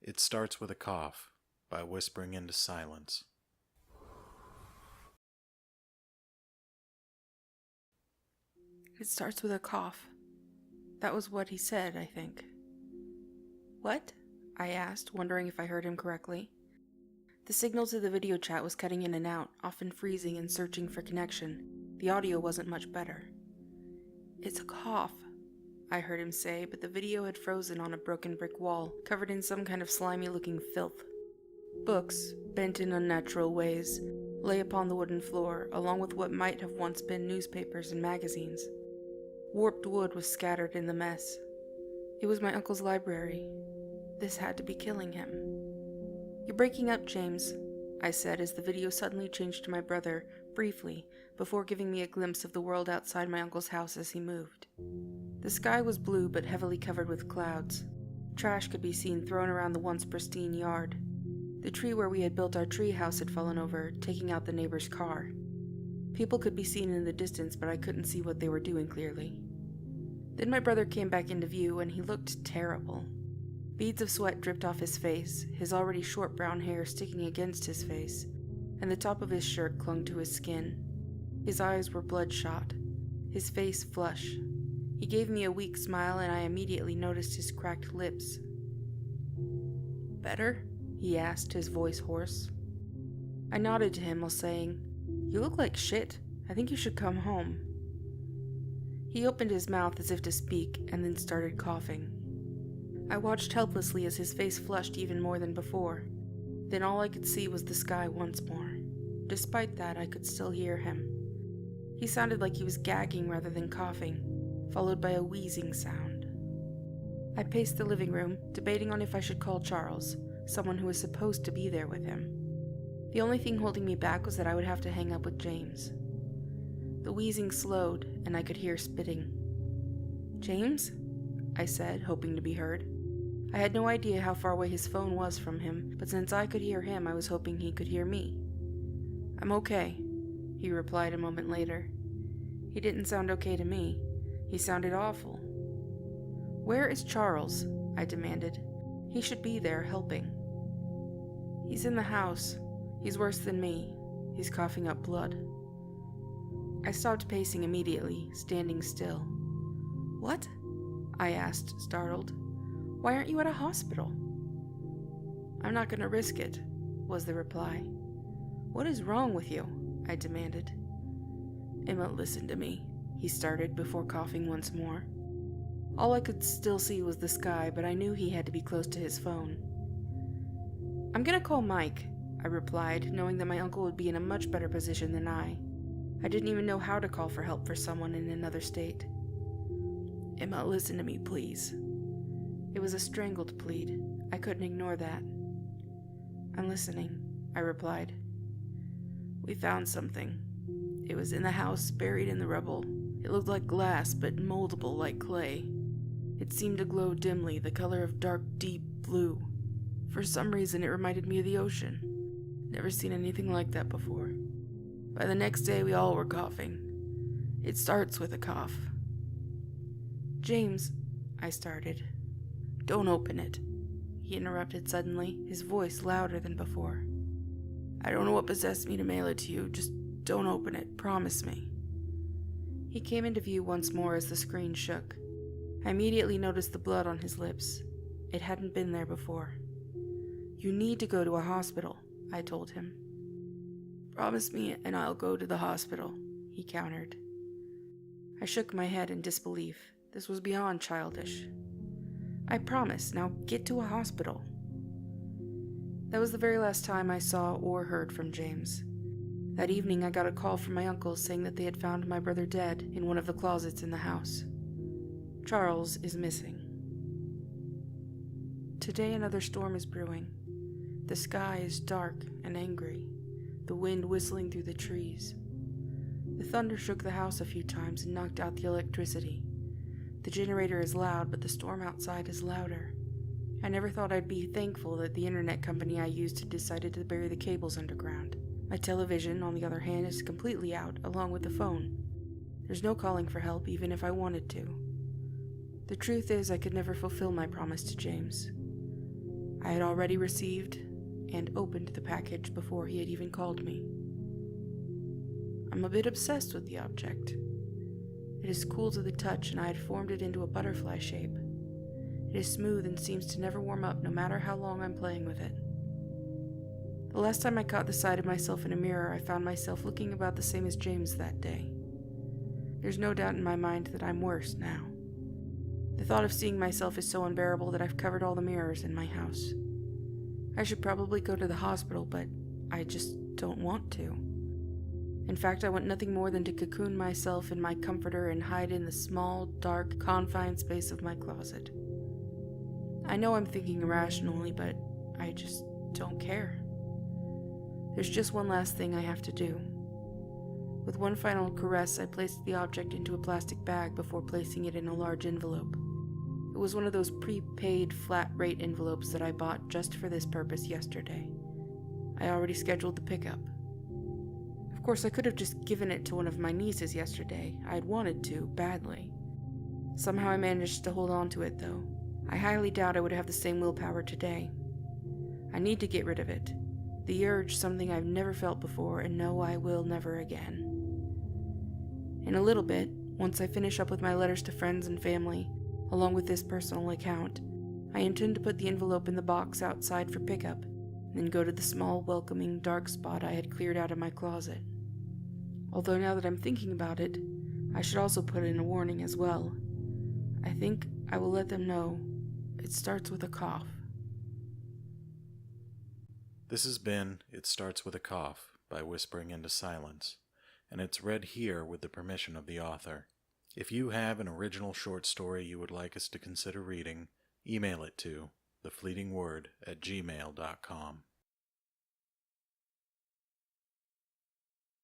It Starts with a Cough by Whispering into Silence. It starts with a cough. That was what he said, I think. What? I asked, wondering if I heard him correctly. The signal to the video chat was cutting in and out, often freezing and searching for connection. The audio wasn't much better. It's a cough, I heard him say, but the video had frozen on a broken brick wall, covered in some kind of slimy-looking filth. Books, bent in unnatural ways, lay upon the wooden floor, along with what might have once been newspapers and magazines. Warped wood was scattered in the mess. It was my uncle's library. This had to be killing him. "You're breaking up, James," I said as the video suddenly changed to my brother, briefly, before giving me a glimpse of the world outside my uncle's house as he moved. The sky was blue but heavily covered with clouds. Trash could be seen thrown around the once pristine yard. The tree where we had built our tree house had fallen over, taking out the neighbor's car. People could be seen in the distance, but I couldn't see what they were doing clearly. Then my brother came back into view, and he looked terrible. Beads of sweat dripped off his face, his already short brown hair sticking against his face, and the top of his shirt clung to his skin. His eyes were bloodshot, his face flush. He gave me a weak smile, and I immediately noticed his cracked lips. "Better?" he asked, his voice hoarse. I nodded to him while saying, "You look like shit. I think you should come home." He opened his mouth as if to speak, and then started coughing. I watched helplessly as his face flushed even more than before. Then all I could see was the sky once more. Despite that, I could still hear him. He sounded like he was gagging rather than coughing, followed by a wheezing sound. I paced the living room, debating on if I should call Charles, someone who was supposed to be there with him. The only thing holding me back was that I would have to hang up with James. The wheezing slowed, and I could hear spitting. "James?" I said, hoping to be heard. I had no idea how far away his phone was from him, but since I could hear him, I was hoping he could hear me. "I'm okay," he replied a moment later. He didn't sound okay to me. He sounded awful. "Where is Charles?" I demanded. "He should be there, helping." "He's in the house. He's worse than me. He's coughing up blood." I stopped pacing immediately, standing still. "What?" I asked, startled. "Why aren't you at a hospital?" "I'm not going to risk it," was the reply. "What is wrong with you?" I demanded. "Emma, listen to me," he started before coughing once more. All I could still see was the sky, but I knew he had to be close to his phone. "I'm going to call Mike," I replied, knowing that my uncle would be in a much better position than I. I didn't even know how to call for help for someone in another state. "Emma, listen to me, please." It was a strangled plead. I couldn't ignore that. "I'm listening," I replied. "We found something. It was in the house, buried in the rubble. It looked like glass, but moldable like clay. It seemed to glow dimly, the color of dark, deep blue. For some reason, it reminded me of the ocean. Never seen anything like that before. By the next day, we all were coughing. It starts with a cough." "James," I started. "Don't open it," he interrupted suddenly, his voice louder than before. "I don't know what possessed me to mail it to you. Just don't open it. Promise me." He came into view once more as the screen shook. I immediately noticed the blood on his lips. It hadn't been there before. "You need to go to a hospital," I told him. "Promise me and I'll go to the hospital," he countered. I shook my head in disbelief. This was beyond childish. "I promise. Now get to a hospital." That was the very last time I saw or heard from James. That evening I got a call from my uncle saying that they had found my brother dead in one of the closets in the house. Charles is missing. Today another storm is brewing. The sky is dark and angry, the wind whistling through the trees. The thunder shook the house a few times and knocked out the electricity. The generator is loud, but the storm outside is louder. I never thought I'd be thankful that the internet company I used had decided to bury the cables underground. My television, on the other hand, is completely out, along with the phone. There's no calling for help, even if I wanted to. The truth is, I could never fulfill my promise to James. I had already received and opened the package before he had even called me. I'm a bit obsessed with the object. It is cool to the touch, and I had formed it into a butterfly shape. It is smooth and seems to never warm up no matter how long I'm playing with it. The last time I caught the sight of myself in a mirror, I found myself looking about the same as James that day. There's no doubt in my mind that I'm worse now. The thought of seeing myself is so unbearable that I've covered all the mirrors in my house. I should probably go to the hospital, but I just don't want to. In fact, I want nothing more than to cocoon myself in my comforter and hide in the small, dark, confined space of my closet. I know I'm thinking irrationally, but I just don't care. There's just one last thing I have to do. With one final caress, I placed the object into a plastic bag before placing it in a large envelope. It was one of those prepaid flat-rate envelopes that I bought just for this purpose yesterday. I already scheduled the pickup. Of course, I could have just given it to one of my nieces yesterday. I had wanted to, badly. Somehow I managed to hold on to it, though. I highly doubt I would have the same willpower today. I need to get rid of it. The urge, something I've never felt before, and know I will never again. In a little bit, once I finish up with my letters to friends and family, along with this personal account, I intend to put the envelope in the box outside for pickup, and then go to the small, welcoming, dark spot I had cleared out of my closet. Although now that I'm thinking about it, I should also put in a warning as well. I think I will let them know it starts with a cough. This has been It Starts With a Cough by Whispering Into Silence, and it's read here with the permission of the author. If you have an original short story you would like us to consider reading, email it to thefleetingword@gmail.com.